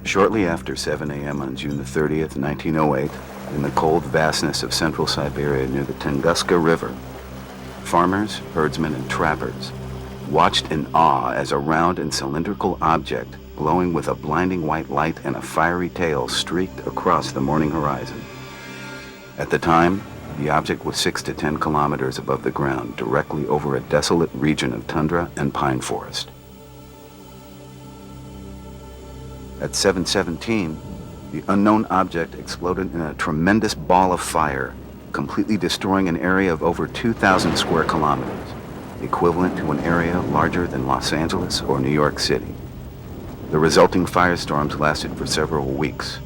Shortly after 7 a.m. on June the 30th, 1908, in the cold vastness of central Siberia near the Tunguska River, farmers, herdsmen, and trappers watched in awe as a round and cylindrical object glowing with a blinding white light and a fiery tail streaked across the morning horizon. At the time, the object was 6 to 10 kilometers above the ground, directly over a desolate region of tundra and pine forest. At 7:17, the unknown object exploded in a tremendous ball of fire, completely destroying an area of over 2,000 square kilometers, equivalent to an area larger than Los Angeles or New York City. The resulting firestorms lasted for several weeks,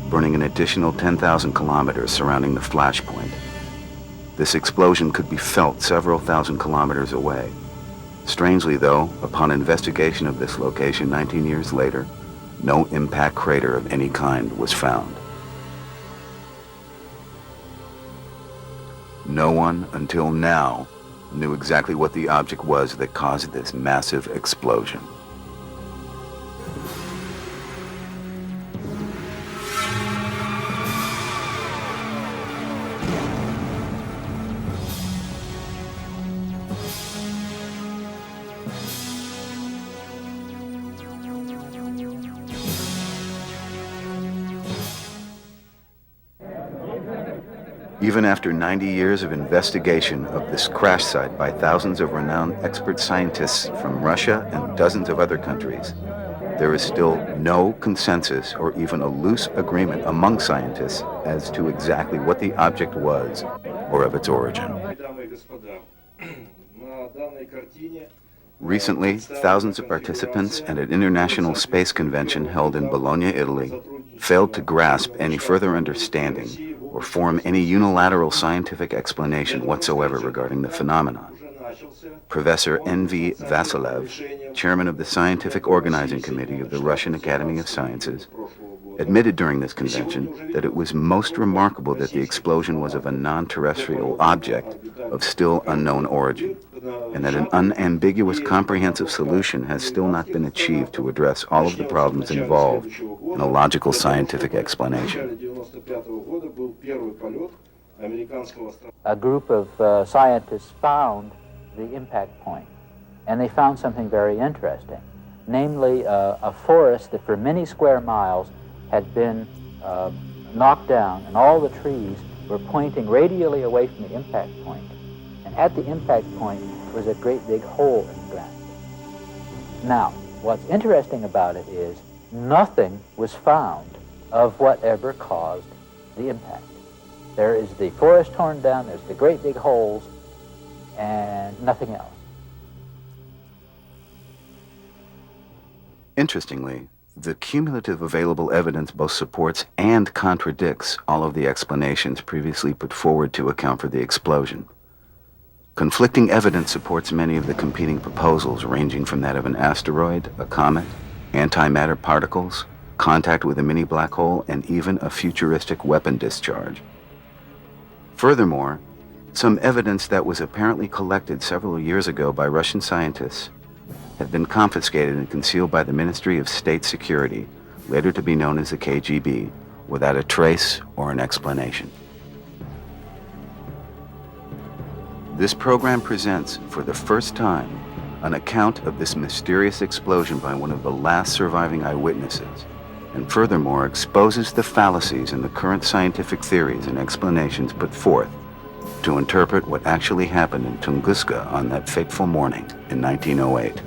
burning an additional 10,000 kilometers surrounding the flashpoint. This explosion could be felt several thousand kilometers away. Strangely, though, upon investigation of this location 19 years later, no impact crater of any kind was found. No one, until now, knew exactly what the object was that caused this massive explosion. Even after 90 years of investigation of this crash site by thousands of renowned expert scientists from Russia and dozens of other countries, there is still no consensus or even a loose agreement among scientists as to exactly what the object was or of its origin. Recently, thousands of participants at an international space convention held in Bologna, Italy, failed to grasp any further understanding or form any unilateral scientific explanation whatsoever regarding the phenomenon. Professor N.V. Vasilev, chairman of the Scientific Organizing Committee of the Russian Academy of Sciences, admitted during this convention that it was most remarkable that the explosion was of a non-terrestrial object of still unknown origin, and that an unambiguous comprehensive solution has still not been achieved to address all of the problems involved in a logical scientific explanation. A group of scientists found the impact point, and they found something very interesting, namely a forest that for many square miles had been knocked down, and all the trees were pointing radially away from the impact point. And at the impact point was a great big hole in the ground. Now, what's interesting about it is nothing was found of whatever caused the impact. There is the forest torn down, there's the great big holes, and nothing else. Interestingly, the cumulative available evidence both supports and contradicts all of the explanations previously put forward to account for the explosion. Conflicting evidence supports many of the competing proposals, ranging from that of an asteroid, a comet, antimatter particles, contact with a mini black hole, and even a futuristic weapon discharge. Furthermore, some evidence that was apparently collected several years ago by Russian scientists had been confiscated and concealed by the Ministry of State Security, later to be known as the KGB, without a trace or an explanation. This program presents, for the first time, an account of this mysterious explosion by one of the last surviving eyewitnesses, and furthermore exposes the fallacies in the current scientific theories and explanations put forth to interpret what actually happened in Tunguska on that fateful morning in 1908.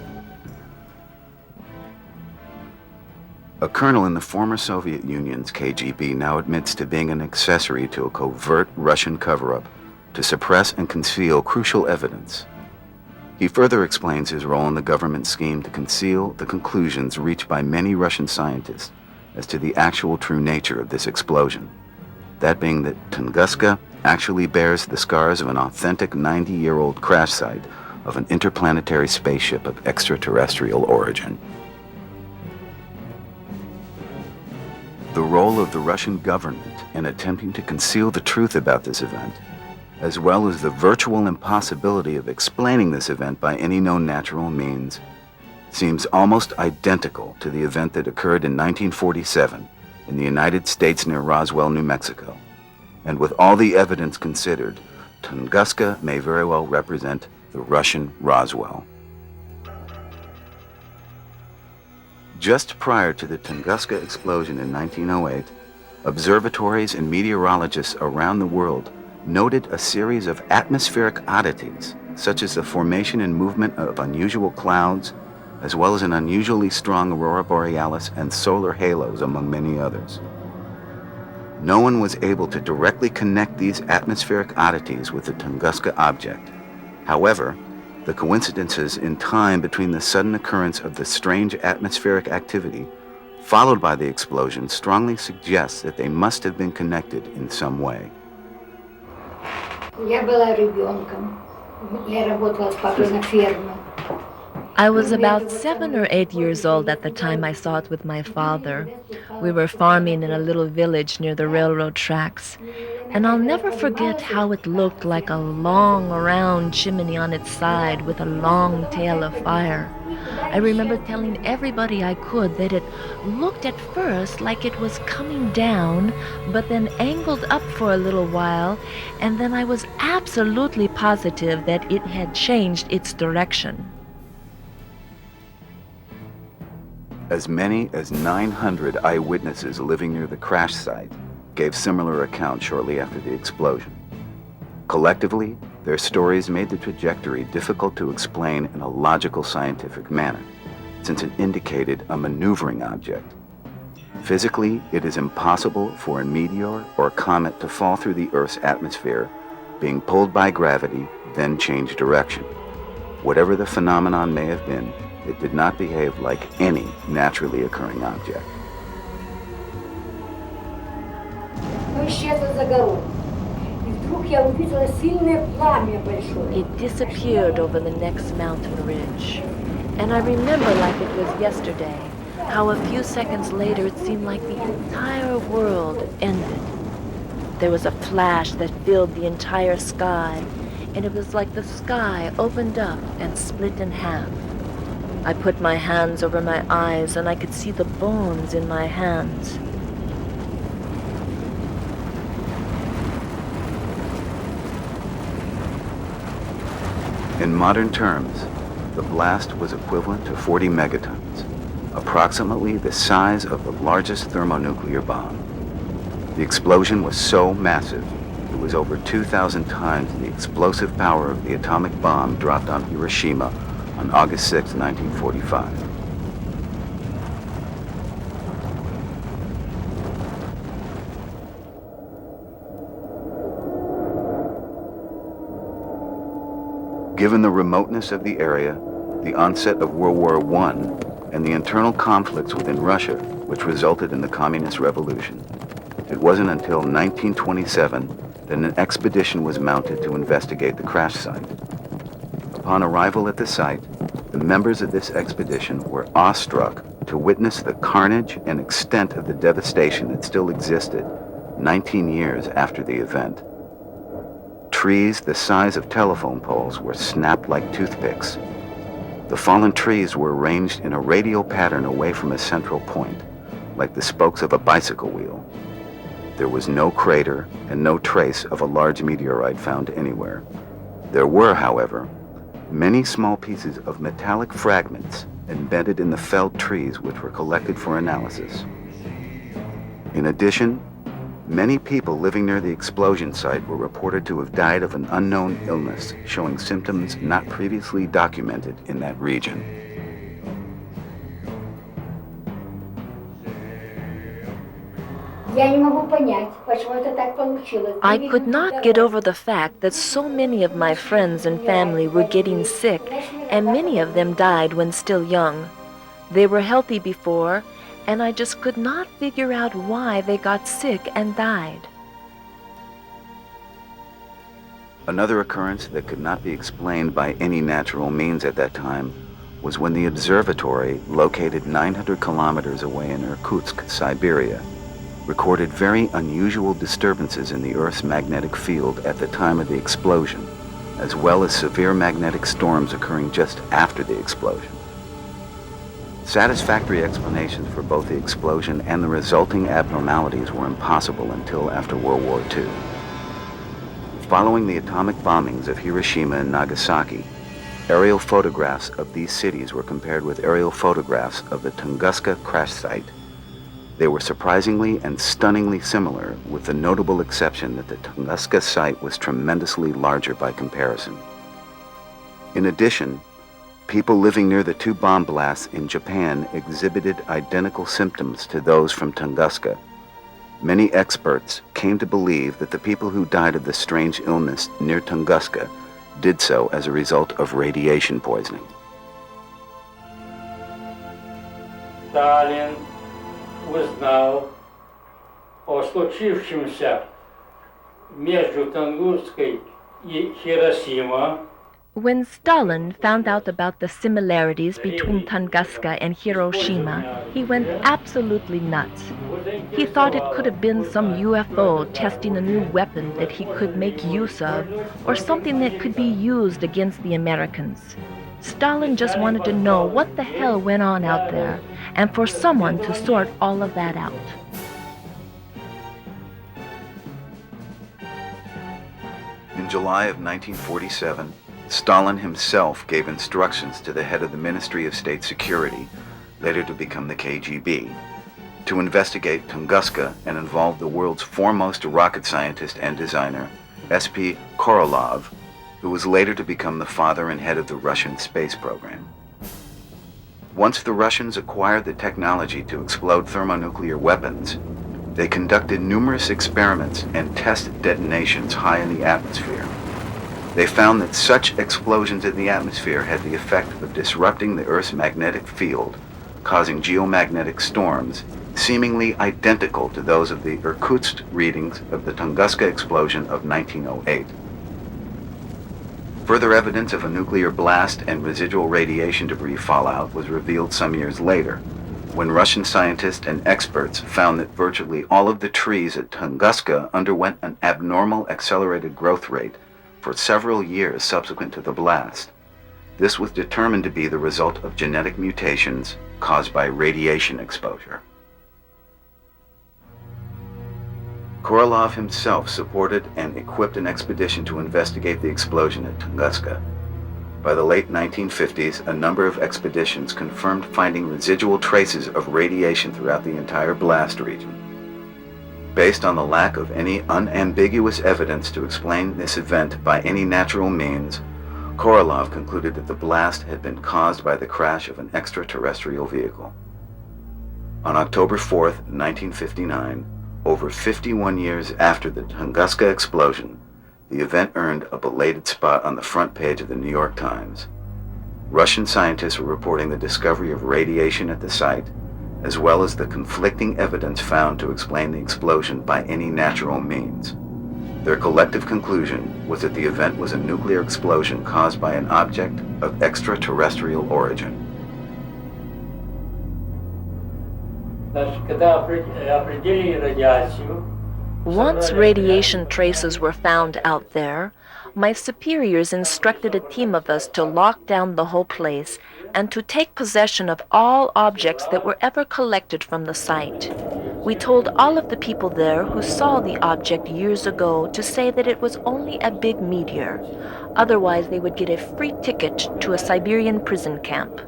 A colonel in the former Soviet Union's KGB now admits to being an accessory to a covert Russian cover-up to suppress and conceal crucial evidence. He further explains his role in the government scheme to conceal the conclusions reached by many Russian scientists as to the actual true nature of this explosion, that being that Tunguska actually bears the scars of an authentic 90-year-old crash site of an interplanetary spaceship of extraterrestrial origin. The role of the Russian government in attempting to conceal the truth about this event, as well as the virtual impossibility of explaining this event by any known natural means, seems almost identical to the event that occurred in 1947 in the United States near Roswell, New Mexico. And with all the evidence considered, Tunguska may very well represent the Russian Roswell. Just prior to the Tunguska explosion in 1908, observatories and meteorologists around the world noted a series of atmospheric oddities, such as the formation and movement of unusual clouds, as well as an unusually strong aurora borealis and solar halos, among many others. No one was able to directly connect these atmospheric oddities with the Tunguska object. However, the coincidences in time between the sudden occurrence of the strange atmospheric activity followed by the explosion strongly suggests that they must have been connected in some way. Я была ребенком. Я работала с папой на ферме. I was about 7 or 8 years old at the time I saw it with my father. We were farming in a little village near the railroad tracks, and I'll never forget how it looked like a long, round chimney on its side with a long tail of fire. I remember telling everybody I could that it looked at first like it was coming down, but then angled up for a little while, and then I was absolutely positive that it had changed its direction. As many as 900 eyewitnesses living near the crash site gave similar accounts shortly after the explosion. Collectively, their stories made the trajectory difficult to explain in a logical scientific manner, since it indicated a maneuvering object. Physically, it is impossible for a meteor or a comet to fall through the Earth's atmosphere, being pulled by gravity, then change direction. Whatever the phenomenon may have been, it did not behave like any naturally occurring object. It disappeared over the next mountain ridge. And I remember like it was yesterday, how a few seconds later it seemed like the entire world ended. There was a flash that filled the entire sky, and it was like the sky opened up and split in half. I put my hands over my eyes and I could see the bones in my hands. In modern terms, the blast was equivalent to 40 megatons, approximately the size of the largest thermonuclear bomb. The explosion was so massive, it was over 2,000 times the explosive power of the atomic bomb dropped on Hiroshima on August 6, 1945. Given the remoteness of the area, the onset of World War I, and the internal conflicts within Russia, which resulted in the Communist Revolution, it wasn't until 1927 that an expedition was mounted to investigate the crash site. Upon arrival at the site, the members of this expedition were awestruck to witness the carnage and extent of the devastation that still existed 19 years after the event. Trees the size of telephone poles were snapped like toothpicks. The fallen trees were arranged in a radial pattern away from a central point, like the spokes of a bicycle wheel. There was no crater and no trace of a large meteorite found anywhere. There were, however, many small pieces of metallic fragments embedded in the felled trees which were collected for analysis. In addition, many people living near the explosion site were reported to have died of an unknown illness, showing symptoms not previously documented in that region. I could not get over the fact that so many of my friends and family were getting sick, and many of them died when still young. They were healthy before, and I just could not figure out why they got sick and died. Another occurrence that could not be explained by any natural means at that time was when the observatory, located 900 kilometers away in Irkutsk, Siberia, recorded very unusual disturbances in the Earth's magnetic field at the time of the explosion, as well as severe magnetic storms occurring just after the explosion. Satisfactory explanations for both the explosion and the resulting abnormalities were impossible until after World War II. Following the atomic bombings of Hiroshima and Nagasaki, aerial photographs of these cities were compared with aerial photographs of the Tunguska crash site. They were surprisingly and stunningly similar, with the notable exception that the Tunguska site was tremendously larger by comparison. In addition, people living near the two bomb blasts in Japan exhibited identical symptoms to those from Tunguska. Many experts came to believe that the people who died of the strange illness near Tunguska did so as a result of radiation poisoning. Stalin узнал о случившемся между Тунгуской и Хиросима. When Stalin found out about the similarities between Tunguska and Hiroshima, he went absolutely nuts. He thought it could have been some UFO testing a new weapon that he could make use of, or something that could be used against the Americans. Stalin just wanted to know what the hell went on out there, and for someone to sort all of that out. In July of 1947, Stalin himself gave instructions to the head of the Ministry of State Security, later to become the KGB, to investigate Tunguska and involve the world's foremost rocket scientist and designer, S.P. Korolev, who was later to become the father and head of the Russian space program. Once the Russians acquired the technology to explode thermonuclear weapons, they conducted numerous experiments and test detonations high in the atmosphere. They found that such explosions in the atmosphere had the effect of disrupting the Earth's magnetic field, causing geomagnetic storms seemingly identical to those of the Irkutsk readings of the Tunguska explosion of 1908. Further evidence of a nuclear blast and residual radiation debris fallout was revealed some years later, when Russian scientists and experts found that virtually all of the trees at Tunguska underwent an abnormal accelerated growth rate for several years subsequent to the blast. This was determined to be the result of genetic mutations caused by radiation exposure. Korolev himself supported and equipped an expedition to investigate the explosion at Tunguska. By the late 1950s, a number of expeditions confirmed finding residual traces of radiation throughout the entire blast region. Based on the lack of any unambiguous evidence to explain this event by any natural means, Korolev concluded that the blast had been caused by the crash of an extraterrestrial vehicle. On October 4th, 1959, over 51 years after the Tunguska explosion, the event earned a belated spot on the front page of the New York Times. Russian scientists were reporting the discovery of radiation at the site, as well as the conflicting evidence found to explain the explosion by any natural means. Their collective conclusion was that the event was a nuclear explosion caused by an object of extraterrestrial origin. Once radiation traces were found out there, my superiors instructed a team of us to lock down the whole place and to take possession of all objects that were ever collected from the site. We told all of the people there who saw the object years ago to say that it was only a big meteor. Otherwise, they would get a free ticket to a Siberian prison camp.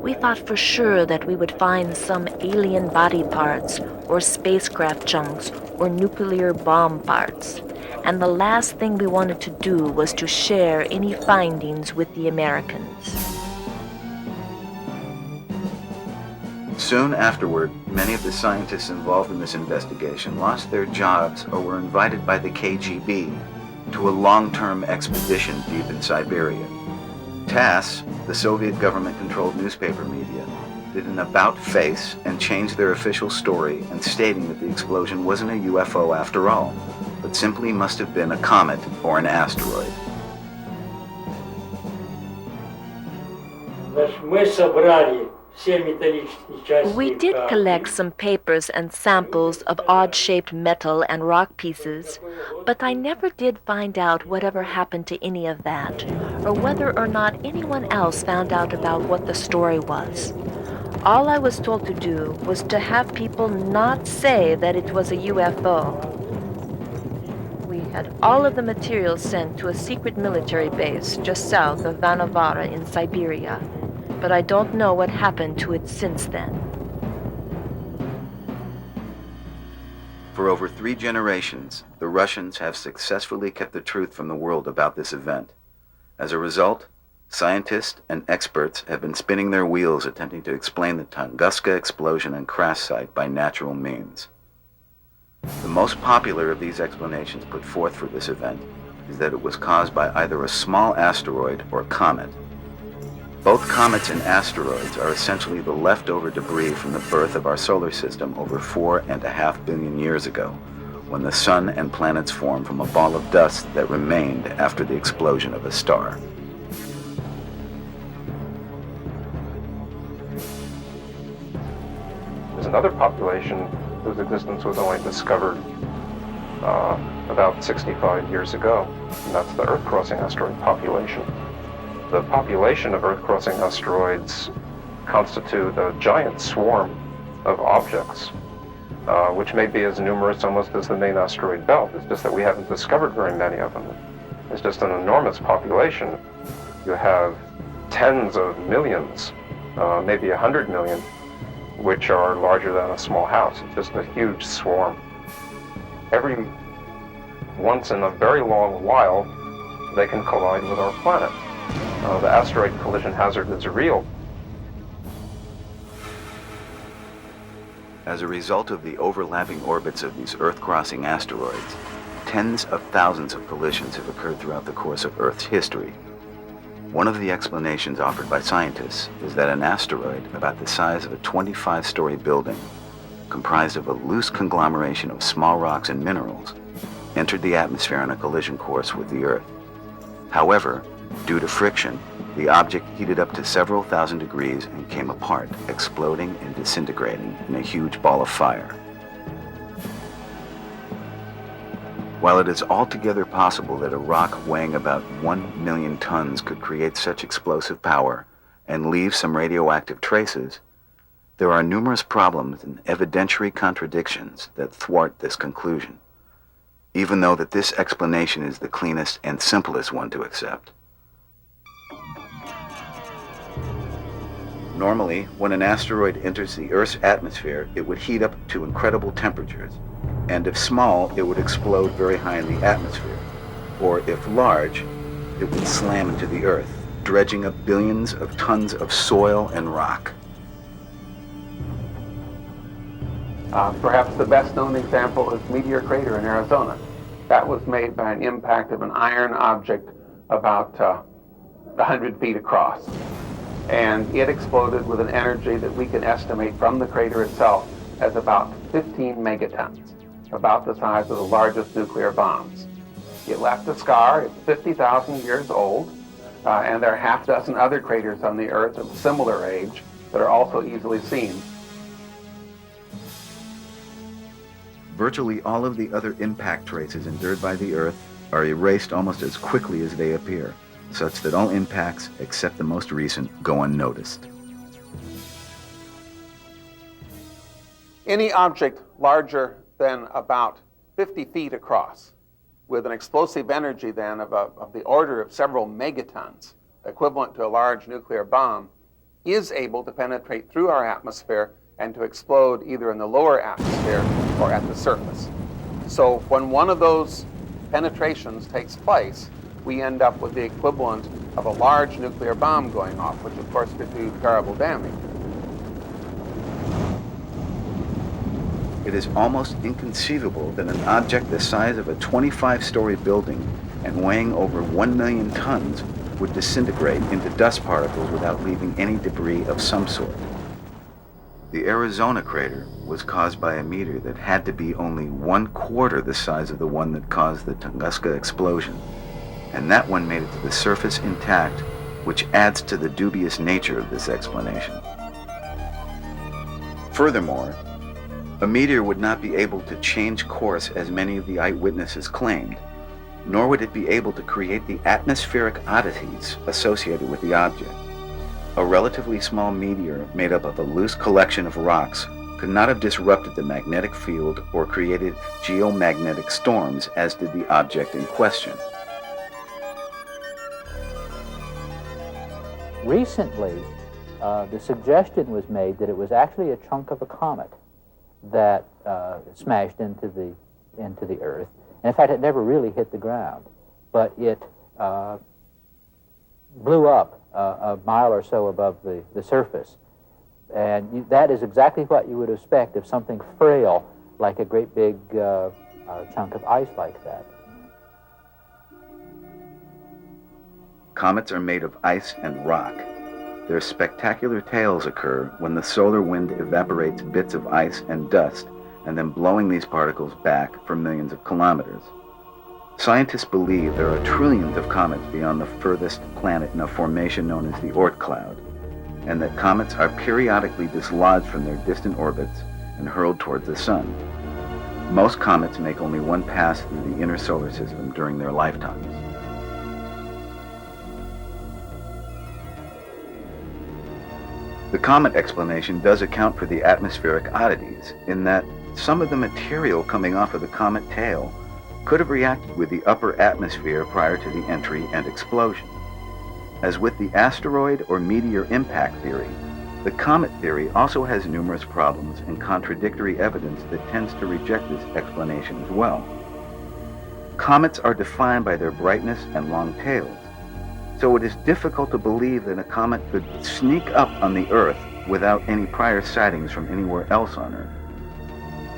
We thought for sure that we would find some alien body parts, or spacecraft chunks, or nuclear bomb parts. And the last thing we wanted to do was to share any findings with the Americans. Soon afterward, many of the scientists involved in this investigation lost their jobs or were invited by the KGB to a long-term expedition deep in Siberia. TASS, the Soviet government-controlled newspaper media, did an about-face and changed their official story and stating that the explosion wasn't a UFO after all, but simply must have been a comet or an asteroid. We did collect some papers and samples of odd-shaped metal and rock pieces, but I never did find out whatever happened to any of that, or whether or not anyone else found out about what the story was. All I was told to do was to have people not say that it was a UFO. We had all of the materials sent to a secret military base just south of Vanovara in Siberia, but I don't know what happened to it since then. For over 3 generations, the Russians have successfully kept the truth from the world about this event. As a result, scientists and experts have been spinning their wheels attempting to explain the Tunguska explosion and crash site by natural means. The most popular of these explanations put forth for this event is that it was caused by either a small asteroid or comet. Both comets and asteroids are essentially the leftover debris from the birth of our solar system over 4.5 billion years ago, when the sun and planets formed from a ball of dust that remained after the explosion of a star. There's another population whose existence was only discovered about 65 years ago, and that's the Earth-crossing asteroid population. The population of Earth-crossing asteroids constitute a giant swarm of objects, which may be as numerous almost as the main asteroid belt. It's just that we haven't discovered very many of them. It's just an enormous population. You have tens of millions, maybe 100 million, which are larger than a small house. It's just a huge swarm. Every once in a very long while, they can collide with our planet. The asteroid collision hazard is real. As a result of the overlapping orbits of these Earth-crossing asteroids, tens of thousands of collisions have occurred throughout the course of Earth's history. One of the explanations offered by scientists is that an asteroid about the size of a 25-story building, comprised of a loose conglomeration of small rocks and minerals, entered the atmosphere on a collision course with the Earth. However, due to friction, the object heated up to several thousand degrees and came apart, exploding and disintegrating in a huge ball of fire. While it is altogether possible that a rock weighing about 1 million tons could create such explosive power and leave some radioactive traces, there are numerous problems and evidentiary contradictions that thwart this conclusion, even though that this explanation is the cleanest and simplest one to accept. Normally, when an asteroid enters the Earth's atmosphere, it would heat up to incredible temperatures, and if small, it would explode very high in the atmosphere, or if large, it would slam into the Earth, dredging up billions of tons of soil and rock. Perhaps the best known example is Meteor Crater in Arizona. That was made by an impact of an iron object about 100 feet across. And it exploded with an energy that we can estimate from the crater itself as about 15 megatons, about the size of the largest nuclear bombs. It left a scar. It's 50,000 years old, and there are half a dozen other craters on the Earth of similar age that are also easily seen. Virtually all of the other impact traces endured by the Earth are erased almost as quickly as they appear, such that all impacts, except the most recent, go unnoticed. Any object larger than about 50 feet across, with an explosive energy then of the order of several megatons, equivalent to a large nuclear bomb, is able to penetrate through our atmosphere and to explode either in the lower atmosphere or at the surface. So when one of those penetrations takes place, we end up with the equivalent of a large nuclear bomb going off, which of course could do terrible damage. It is almost inconceivable that an object the size of a 25-story building and weighing over 1 million tons would disintegrate into dust particles without leaving any debris of some sort. The Arizona crater was caused by a meteor that had to be only 1/4 the size of the one that caused the Tunguska explosion, and that one made it to the surface intact, which adds to the dubious nature of this explanation. Furthermore, a meteor would not be able to change course as many of the eyewitnesses claimed, nor would it be able to create the atmospheric oddities associated with the object. A relatively small meteor made up of a loose collection of rocks could not have disrupted the magnetic field or created geomagnetic storms as did the object in question. Recently, the suggestion was made that it was actually a chunk of a comet that smashed into the Earth. And in fact, it never really hit the ground, but it blew up a mile or so above the surface. And that is exactly what you would expect of something frail, like a great big chunk of ice like that. Comets are made of ice and rock. Their spectacular tails occur when the solar wind evaporates bits of ice and dust, and then blowing these particles back for millions of kilometers. Scientists believe there are trillions of comets beyond the furthest planet in a formation known as the Oort cloud, and that comets are periodically dislodged from their distant orbits and hurled towards the sun. Most comets make only one pass through the inner solar system during their lifetimes. The comet explanation does account for the atmospheric oddities, in that some of the material coming off of the comet tail could have reacted with the upper atmosphere prior to the entry and explosion. As with the asteroid or meteor impact theory, the comet theory also has numerous problems and contradictory evidence that tends to reject this explanation as well. Comets are defined by their brightness and long tails, so it is difficult to believe that a comet could sneak up on the Earth without any prior sightings from anywhere else on Earth.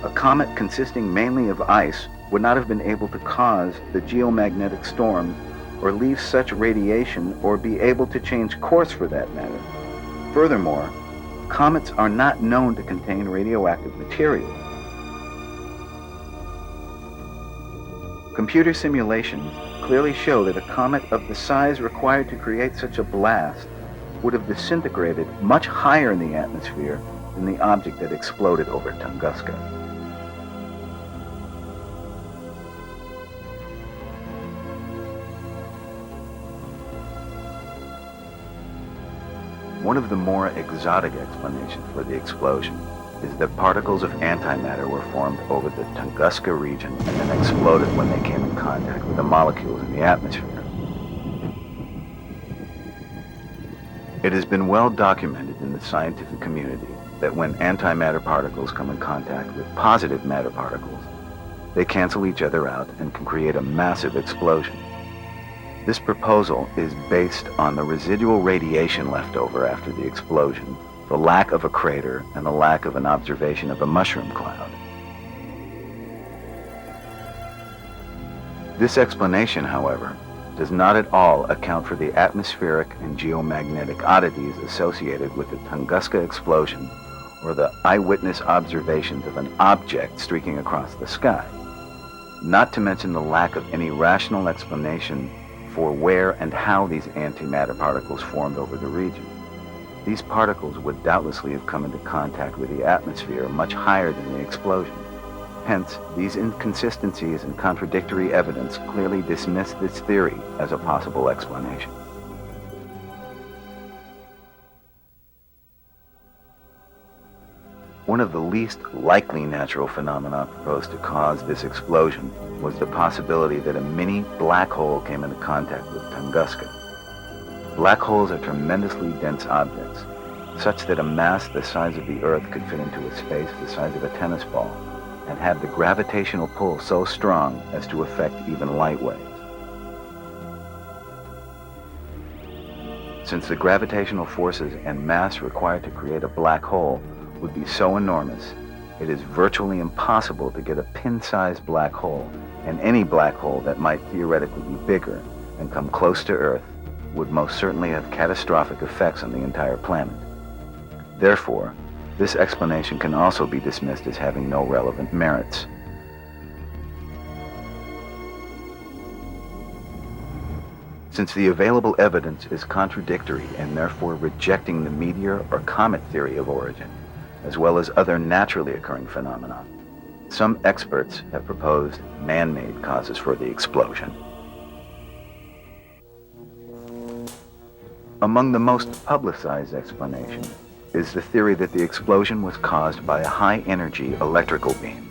A comet consisting mainly of ice would not have been able to cause the geomagnetic storms or leave such radiation or be able to change course for that matter. Furthermore, comets are not known to contain radioactive material. Computer simulations clearly show that a comet of the size required to create such a blast would have disintegrated much higher in the atmosphere than the object that exploded over Tunguska. One of the more exotic explanations for the explosion is that particles of antimatter were formed over the Tunguska region and then exploded when they came in contact with the molecules in the atmosphere. It has been well documented in the scientific community that when antimatter particles come in contact with positive matter particles, they cancel each other out and can create a massive explosion. This proposal is based on the residual radiation left over after the explosion, the lack of a crater, and the lack of an observation of a mushroom cloud. This explanation, however, does not at all account for the atmospheric and geomagnetic oddities associated with the Tunguska explosion or the eyewitness observations of an object streaking across the sky, not to mention the lack of any rational explanation for where and how these antimatter particles formed over the region. These particles would doubtlessly have come into contact with the atmosphere much higher than the explosion. Hence, these inconsistencies and contradictory evidence clearly dismiss this theory as a possible explanation. One of the least likely natural phenomena proposed to cause this explosion was the possibility that a mini black hole came into contact with Tunguska. Black holes are tremendously dense objects, such that a mass the size of the Earth could fit into a space the size of a tennis ball, and have the gravitational pull so strong as to affect even light waves. Since the gravitational forces and mass required to create a black hole would be so enormous, it is virtually impossible to get a pin-sized black hole, and any black hole that might theoretically be bigger and come close to Earth would most certainly have catastrophic effects on the entire planet. Therefore, this explanation can also be dismissed as having no relevant merits. Since the available evidence is contradictory and therefore rejecting the meteor or comet theory of origin, as well as other naturally occurring phenomena, some experts have proposed man-made causes for the explosion. Among the most publicized explanations is the theory that the explosion was caused by a high-energy electrical beam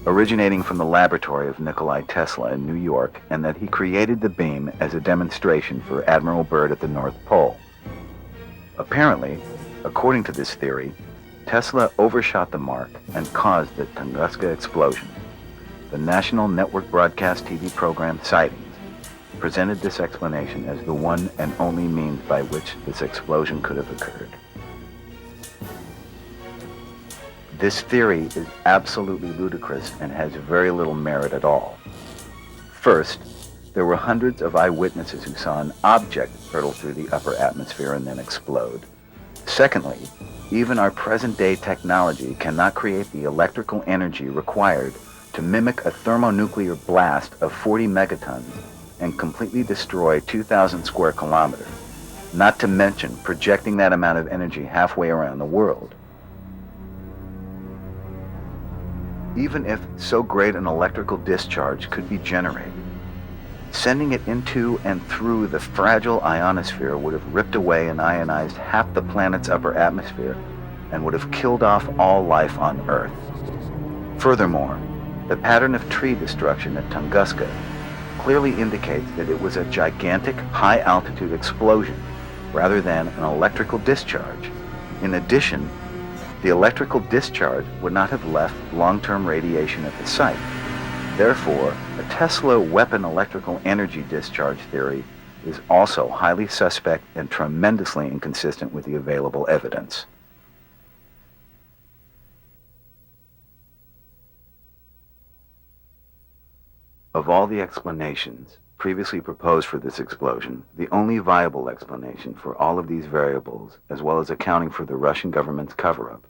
originating from the laboratory of Nikola Tesla in New York, and that he created the beam as a demonstration for Admiral Byrd at the North Pole. Apparently, according to this theory, Tesla overshot the mark and caused the Tunguska explosion. The national network broadcast TV program Sightings presented this explanation as the one and only means by which this explosion could have occurred. This theory is absolutely ludicrous and has very little merit at all. First, there were hundreds of eyewitnesses who saw an object hurtle through the upper atmosphere and then explode. Secondly, even our present-day technology cannot create the electrical energy required to mimic a thermonuclear blast of 40 megatons and completely destroy 2,000 square kilometers, not to mention projecting that amount of energy halfway around the world. Even if so great an electrical discharge could be generated, sending it into and through the fragile ionosphere would have ripped away and ionized half the planet's upper atmosphere and would have killed off all life on Earth. Furthermore, the pattern of tree destruction at Tunguska clearly indicates that it was a gigantic, high-altitude explosion rather than an electrical discharge. In addition, the electrical discharge would not have left long-term radiation at the site. Therefore, a Tesla weapon electrical energy discharge theory is also highly suspect and tremendously inconsistent with the available evidence. Of all the explanations previously proposed for this explosion, the only viable explanation for all of these variables, as well as accounting for the Russian government's cover-up,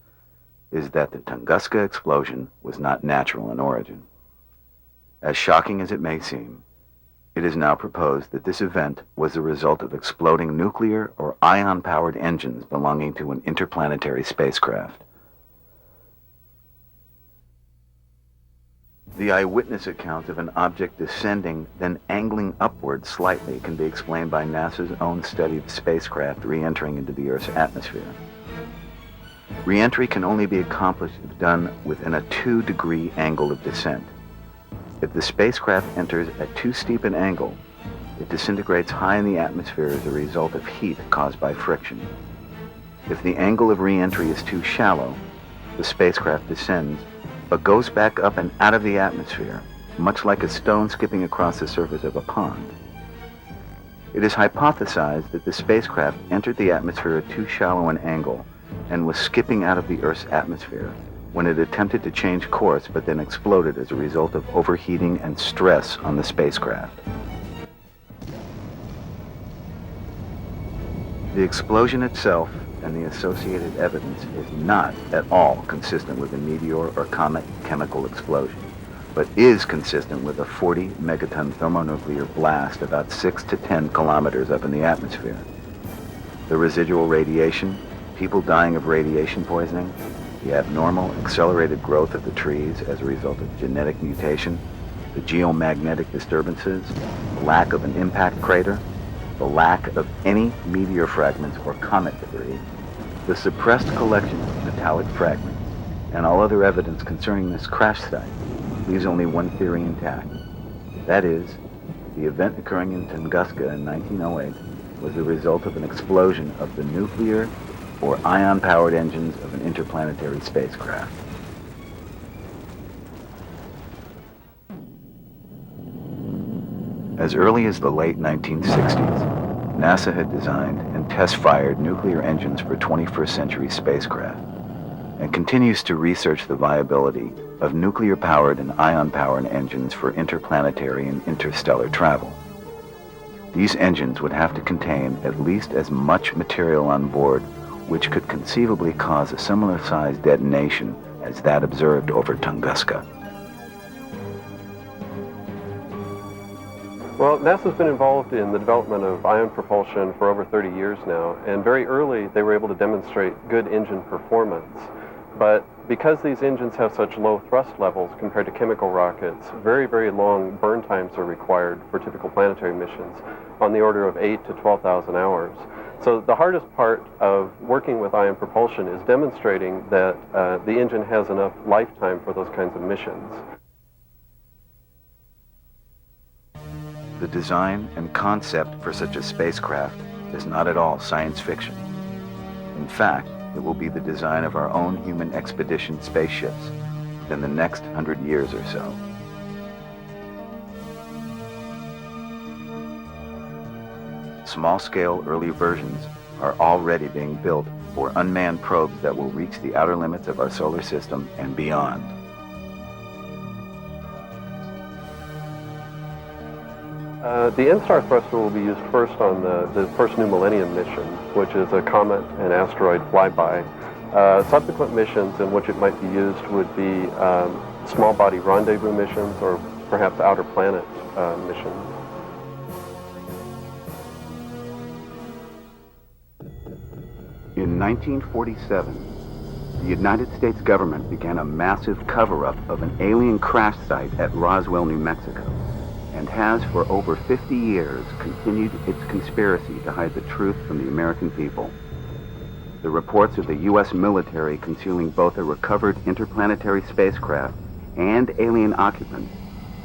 is that the Tunguska explosion was not natural in origin. As shocking as it may seem, it is now proposed that this event was the result of exploding nuclear or ion-powered engines belonging to an interplanetary spacecraft. The eyewitness account of an object descending, then angling upward slightly, can be explained by NASA's own study of spacecraft re-entering into the Earth's atmosphere. Re-entry can only be accomplished if done within a 2-degree angle of descent. If the spacecraft enters at too steep an angle, it disintegrates high in the atmosphere as a result of heat caused by friction. If the angle of re-entry is too shallow, the spacecraft descends, but goes back up and out of the atmosphere, much like a stone skipping across the surface of a pond. It is hypothesized that the spacecraft entered the atmosphere at too shallow an angle and was skipping out of the Earth's atmosphere when it attempted to change course but then exploded as a result of overheating and stress on the spacecraft. The explosion itself and the associated evidence is not at all consistent with a meteor or comet chemical explosion, but is consistent with a 40 megaton thermonuclear blast about 6 to 10 kilometers up in the atmosphere. The residual radiation, people dying of radiation poisoning, the abnormal accelerated growth of the trees as a result of genetic mutation, the geomagnetic disturbances, the lack of an impact crater, the lack of any meteor fragments or comet debris, the suppressed collection of metallic fragments, and all other evidence concerning this crash site leaves only one theory intact. That is, the event occurring in Tunguska in 1908 was the result of an explosion of the nuclear or ion-powered engines of an interplanetary spacecraft. As early as the late 1960s, NASA had designed and test-fired nuclear engines for 21st century spacecraft, and continues to research the viability of nuclear-powered and ion-powered engines for interplanetary and interstellar travel. These engines would have to contain at least as much material on board which could conceivably cause a similar-sized detonation as that observed over Tunguska. Well, NASA's been involved in the development of ion propulsion for over 30 years now, and very early they were able to demonstrate good engine performance. But because these engines have such low thrust levels compared to chemical rockets, very, very long burn times are required for typical planetary missions, on the order of 8,000 to 12,000 hours. So the hardest part of working with ion propulsion is demonstrating that the engine has enough lifetime for those kinds of missions. The design and concept for such a spacecraft is not at all science fiction. In fact, it will be the design of our own human expedition spaceships in the next 100 years or so. Small-scale early versions are already being built for unmanned probes that will reach the outer limits of our solar system and beyond. The N-Star thruster will be used first on the first New Millennium mission, which is a Comet and Asteroid flyby. Subsequent missions in which it might be used would be small body rendezvous missions or perhaps outer planet missions. In 1947, the United States government began a massive cover-up of an alien crash site at Roswell, New Mexico, and has for over 50 years continued its conspiracy to hide the truth from the American people. The reports of the U.S. military concealing both a recovered interplanetary spacecraft and alien occupants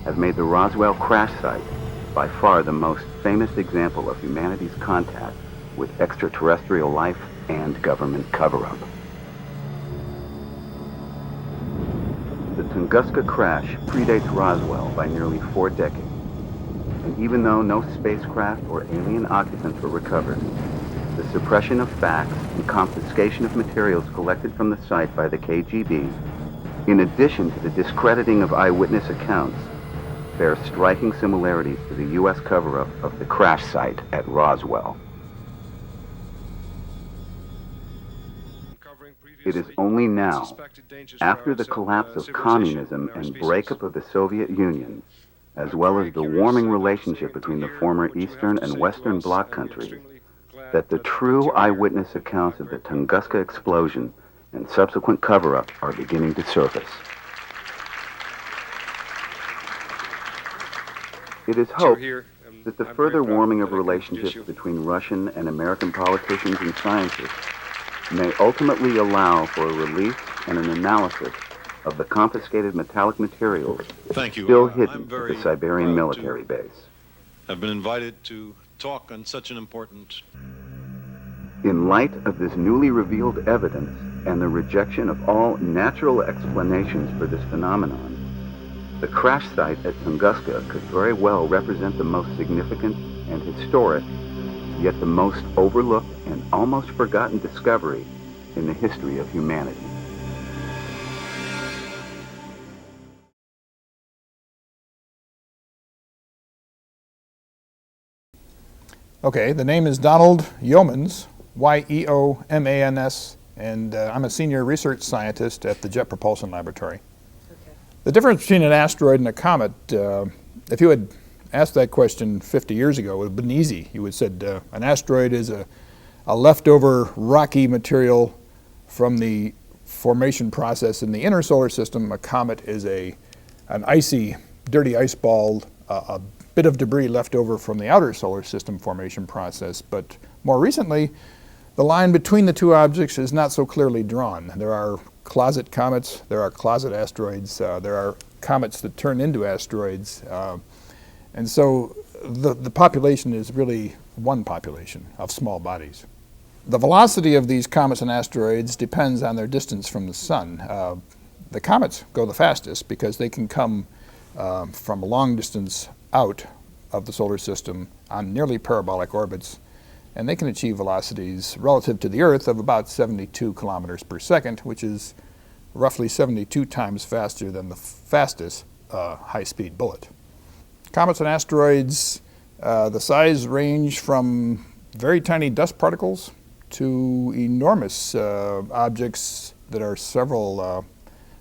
have made the Roswell crash site by far the most famous example of humanity's contact with extraterrestrial life and government cover-up. The Tunguska crash predates Roswell by nearly 4 decades. And even though no spacecraft or alien occupants were recovered, the suppression of facts and confiscation of materials collected from the site by the KGB, in addition to the discrediting of eyewitness accounts, bear striking similarities to the U.S. cover-up of the crash site at Roswell. It is only now, after the collapse of communism and breakup of the Soviet Union, as well as the warming relationship between the former Eastern and Western Bloc countries, that the true eyewitness accounts of the Tunguska explosion and subsequent cover-up are beginning to surface. It is hoped that the further warming of relationships between Russian and American politicians and scientists may ultimately allow for a release and an analysis of the confiscated metallic materials still hidden at the Siberian military base. I've been invited to talk on such an important... In light of this newly revealed evidence and the rejection of all natural explanations for this phenomenon, the crash site at Tunguska could very well represent the most significant and historic, yet the most overlooked and almost forgotten discovery in the history of humanity. Okay, the name is Donald Yeomans, Y-E-O-M-A-N-S, and I'm a senior research scientist at the Jet Propulsion Laboratory. Okay. The difference between an asteroid and a comet, if you had asked that question 50 years ago, it would have been easy. You would have said an asteroid is a leftover rocky material from the formation process in the inner solar system. A comet is an icy, dirty ice ball, a bit of debris left over from the outer solar system formation process. But more recently, the line between the two objects is not so clearly drawn. There are closet comets, there are closet asteroids, there are comets that turn into asteroids. And so the population is really one population of small bodies. The velocity of these comets and asteroids depends on their distance from the sun. The comets go the fastest because they can come from a long distance out of the solar system on nearly parabolic orbits, and they can achieve velocities relative to the Earth of about 72 kilometers per second, which is roughly 72 times faster than the fastest high-speed bullet. Comets and asteroids, the size range from very tiny dust particles to enormous objects that are several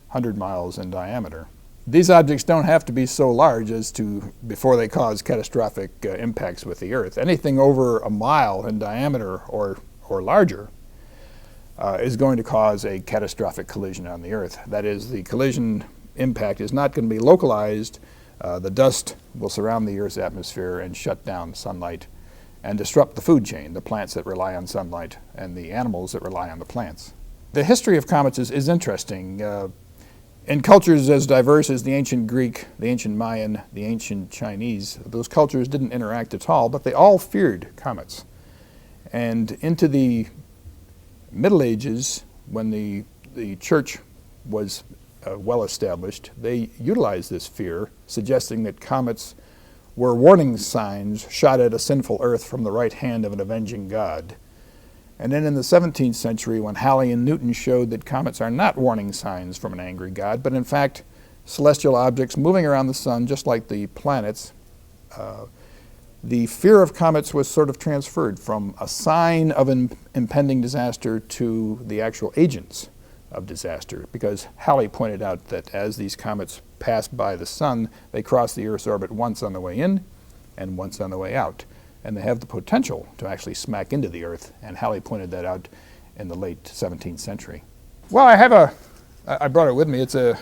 hundred miles in diameter. These objects don't have to be so large as to, before they cause catastrophic impacts with the Earth. Anything over a mile in diameter or larger is going to cause a catastrophic collision on the Earth. That is, the collision impact is not going to be localized. The dust will surround the Earth's atmosphere and shut down sunlight, and disrupt the food chain, the plants that rely on sunlight and the animals that rely on the plants. The history of comets is interesting. In cultures as diverse as the ancient Greek, the ancient Mayan, the ancient Chinese, those cultures didn't interact at all, but they all feared comets. And into the Middle Ages, when the church was well established, they utilized this fear, suggesting that comets were warning signs shot at a sinful earth from the right hand of an avenging God. And then in the 17th century, when Halley and Newton showed that comets are not warning signs from an angry God, but in fact celestial objects moving around the sun just like the planets, the fear of comets was sort of transferred from a sign of an impending disaster to the actual agents of disaster, because Halley pointed out that as these comets pass by the sun, they cross the Earth's orbit once on the way in and once on the way out. And they have the potential to actually smack into the Earth, and Halley pointed that out in the late 17th century. Well, I brought it with me. It's a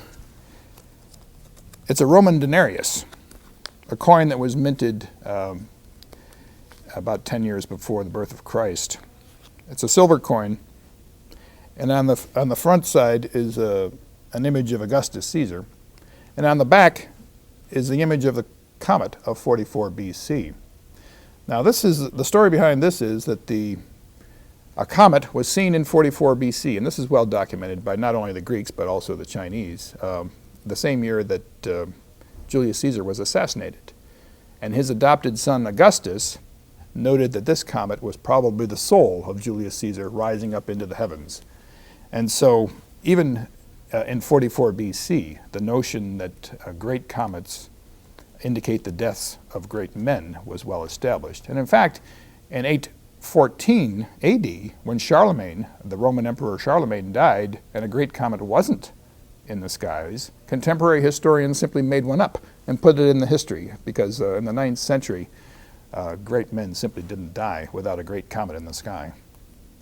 Roman denarius, a coin that was minted about 10 years before the birth of Christ. It's a silver coin, and on the front side is an image of Augustus Caesar, and on the back is the image of the comet of 44 BC. Now, the story behind this is that a comet was seen in 44 BC, and this is well documented by not only the Greeks but also the Chinese, the same year that Julius Caesar was assassinated. And his adopted son Augustus noted that this comet was probably the soul of Julius Caesar rising up into the heavens. And so even in 44 BC, the notion that great comets indicate the deaths of great men was well established. And in fact, in 814 AD, when Charlemagne, the Roman Emperor Charlemagne, died and a great comet wasn't in the skies, contemporary historians simply made one up and put it in the history, because in the 9th century, great men simply didn't die without a great comet in the sky.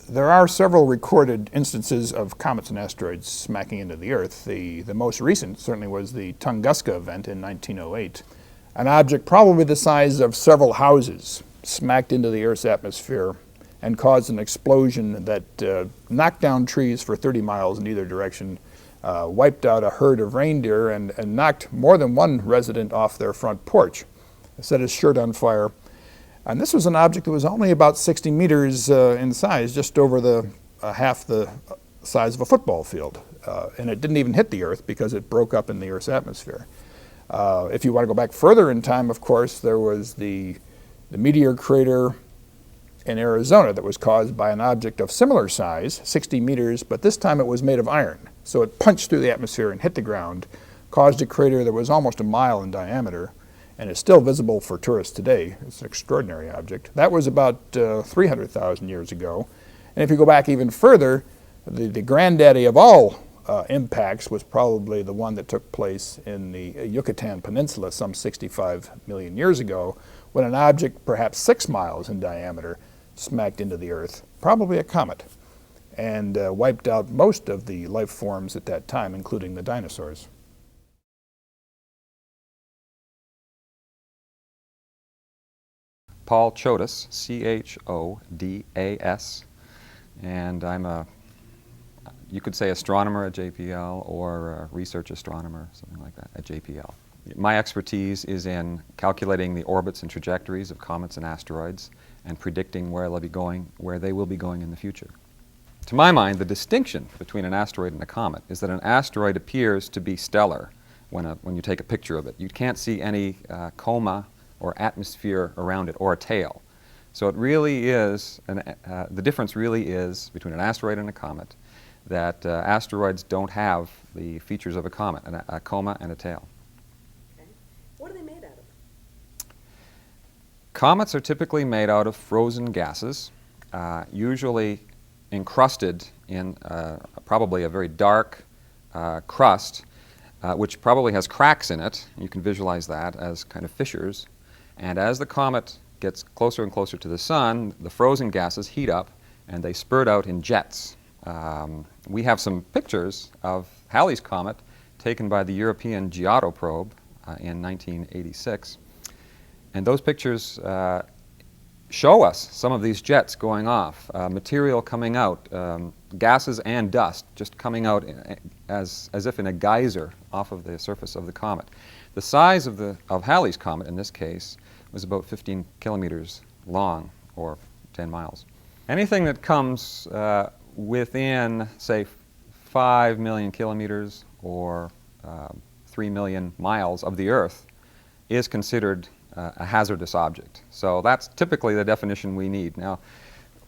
There are several recorded instances of comets and asteroids smacking into the Earth. The most recent certainly was the Tunguska Event in 1908. An object probably the size of several houses smacked into the Earth's atmosphere and caused an explosion that knocked down trees for 30 miles in either direction, wiped out a herd of reindeer, and knocked more than one resident off their front porch, set his shirt on fire. And this was an object that was only about 60 meters in size, just over half the size of a football field. And it didn't even hit the Earth because it broke up in the Earth's atmosphere. If you want to go back further in time, of course, there was the Meteor Crater in Arizona that was caused by an object of similar size, 60 meters, but this time it was made of iron. So it punched through the atmosphere and hit the ground, caused a crater that was almost a mile in diameter, and is still visible for tourists today. It's an extraordinary object. That was about 300,000 years ago. And if you go back even further, the granddaddy of all impacts was probably the one that took place in the Yucatan Peninsula some 65 million years ago, when an object perhaps 6 miles in diameter smacked into the Earth, probably a comet, and wiped out most of the life forms at that time, including the dinosaurs. Paul Chodas, C-H-O-D-A-S, and I'm you could say astronomer at JPL or a research astronomer, something like that, at JPL. My expertise is in calculating the orbits and trajectories of comets and asteroids and predicting where they will be going in the future. To my mind, the distinction between an asteroid and a comet is that an asteroid appears to be stellar when you take a picture of it. You can't see any coma or atmosphere around it, or a tail. So it really is, the difference really is between an asteroid and a comet, that asteroids don't have the features of a comet, a coma and a tail. Okay. What are they made out of? Comets are typically made out of frozen gases, usually encrusted in probably a very dark crust, which probably has cracks in it. You can visualize that as kind of fissures. And as the comet gets closer and closer to the sun, the frozen gases heat up and they spurt out in jets. We have some pictures of Halley's Comet taken by the European Giotto probe in 1986. And those pictures show us some of these jets going off, material coming out, gases and dust just coming out as if in a geyser off of the surface of the comet. The size of Halley's Comet in this case was about 15 kilometers long, or 10 miles. Anything that comes within, say, 5 million kilometers or 3 million miles of the Earth is considered a hazardous object. So that's typically the definition we need. Now,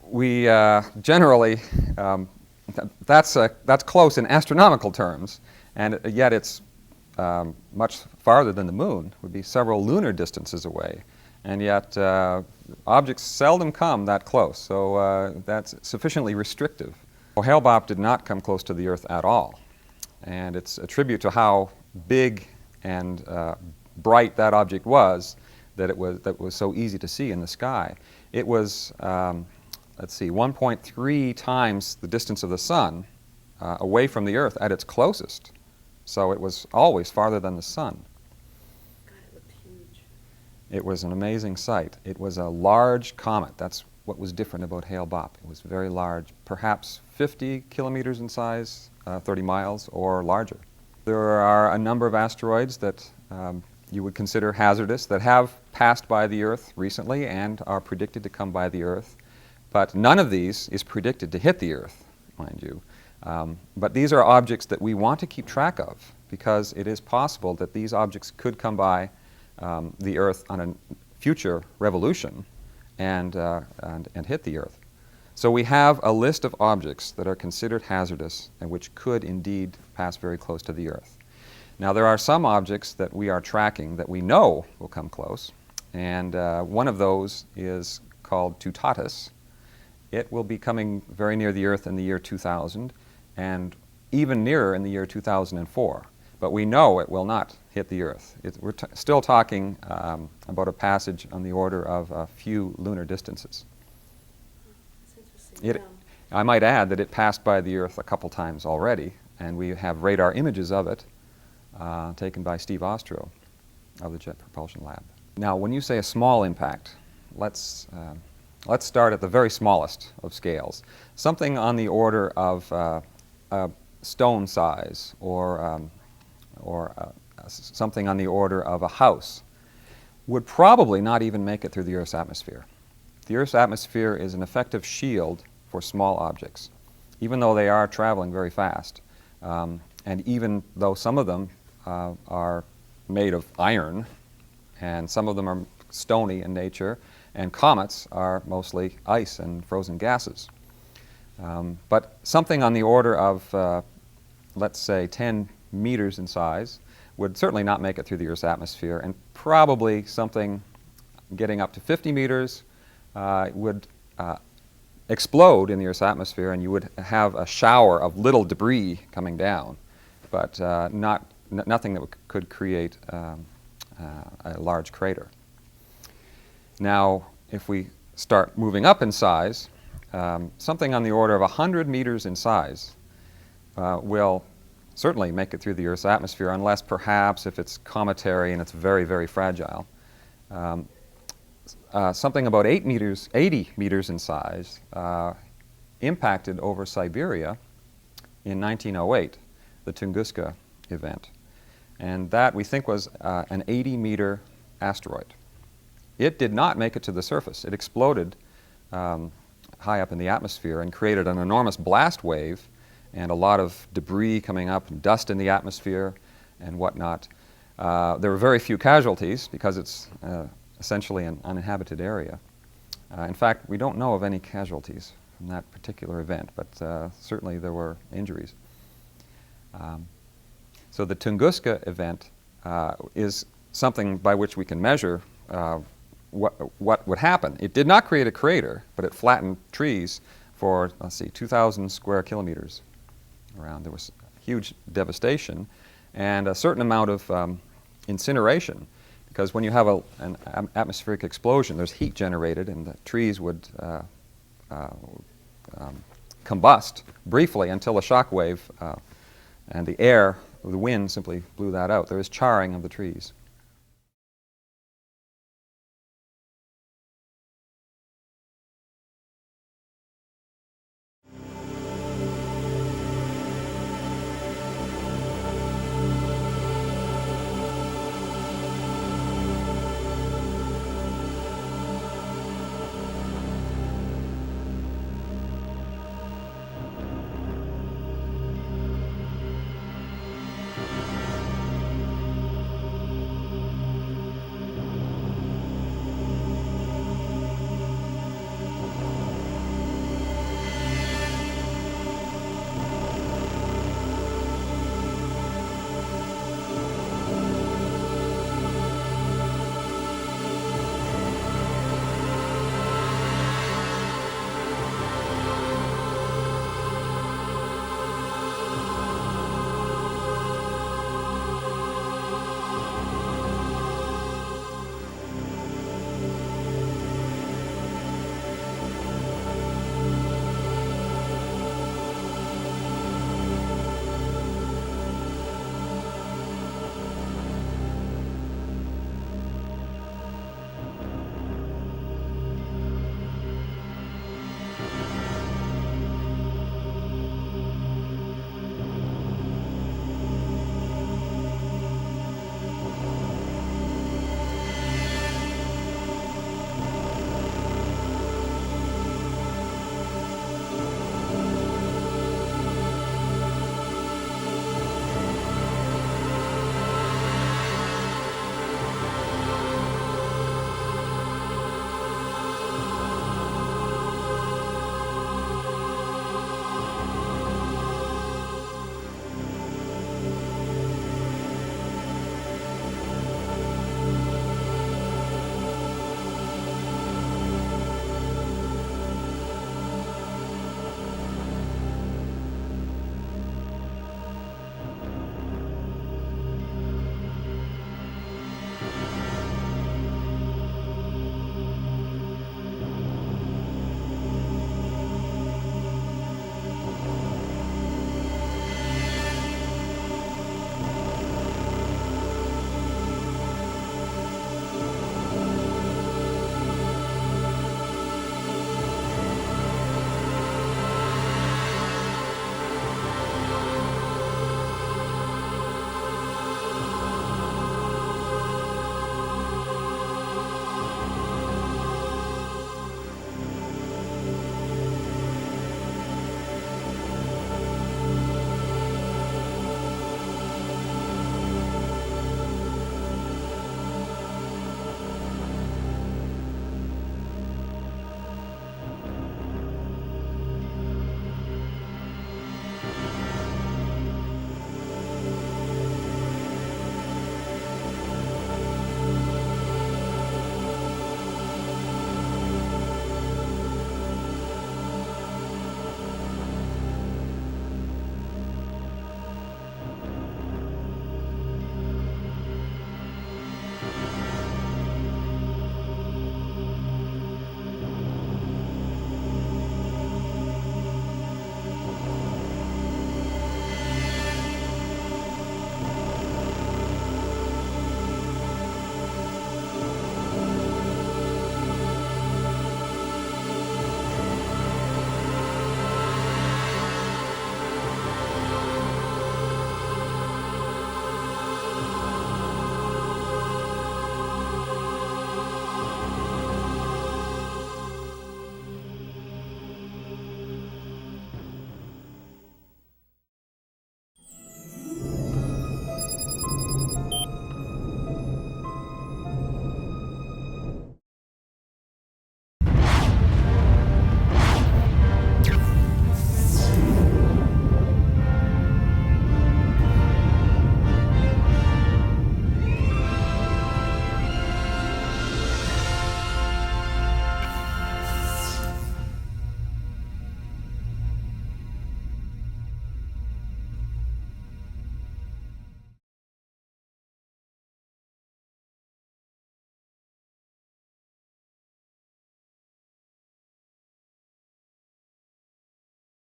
we generally, that's close in astronomical terms, and yet it's much farther than the moon, would be several lunar distances away. And yet objects seldom come that close, so that's sufficiently restrictive. Well, Hale-Bopp did not come close to the Earth at all, and it's a tribute to how big and bright that object was that it was so easy to see in the sky. It was, let's see, 1.3 times the distance of the Sun away from the Earth at its closest. So it was always farther than the Sun. God, it looked huge. It was an amazing sight. It was a large comet. That's what was different about Hale-Bopp. It was very large, perhaps 50 kilometers in size, 30 miles or larger. There are a number of asteroids that you would consider hazardous that have passed by the Earth recently and are predicted to come by the Earth. But none of these is predicted to hit the Earth, mind you. But these are objects that we want to keep track of because it is possible that these objects could come by the Earth on a future revolution and hit the Earth. So we have a list of objects that are considered hazardous and which could indeed pass very close to the Earth. Now there are some objects that we are tracking that we know will come close, and one of those is called Tunguska. It will be coming very near the Earth in the year 2000 and even nearer in the year 2004. But we know it will not hit the Earth. We're still talking about a passage on the order of a few lunar distances. That's interesting. I might add that it passed by the Earth a couple times already, and we have radar images of it taken by Steve Ostro of the Jet Propulsion Lab. Now, when you say a small impact, let's start at the very smallest of scales. Something on the order of a stone size or something on the order of a house would probably not even make it through the Earth's atmosphere. The Earth's atmosphere is an effective shield for small objects, even though they are traveling very fast. And even though some of them are made of iron, and some of them are stony in nature, and comets are mostly ice and frozen gases. But something on the order of, let's say, 10 meters in size would certainly not make it through the Earth's atmosphere, and probably something getting up to 50 meters would explode in the Earth's atmosphere, and you would have a shower of little debris coming down, but nothing that could create a large crater. Now, if we start moving up in size, something on the order of 100 meters in size will certainly make it through the Earth's atmosphere, unless perhaps if it's cometary and it's very, very fragile. Something about 80 meters in size impacted over Siberia in 1908, the Tunguska Event. And that, we think, was an 80-meter asteroid. It did not make it to the surface. It exploded high up in the atmosphere and created an enormous blast wave and a lot of debris coming up, and dust in the atmosphere and whatnot. There were very few casualties because it's essentially an uninhabited area. In fact, we don't know of any casualties from that particular event, but certainly there were injuries. So the Tunguska event is something by which we can measure what would happen. It did not create a crater, but it flattened trees for, let's see, 2,000 square kilometers around. There was huge devastation and a certain amount of incineration, because when you have an atmospheric explosion, there's heat generated, and the trees would combust briefly until a shock wave and the wind simply blew that out. There is charring of the trees.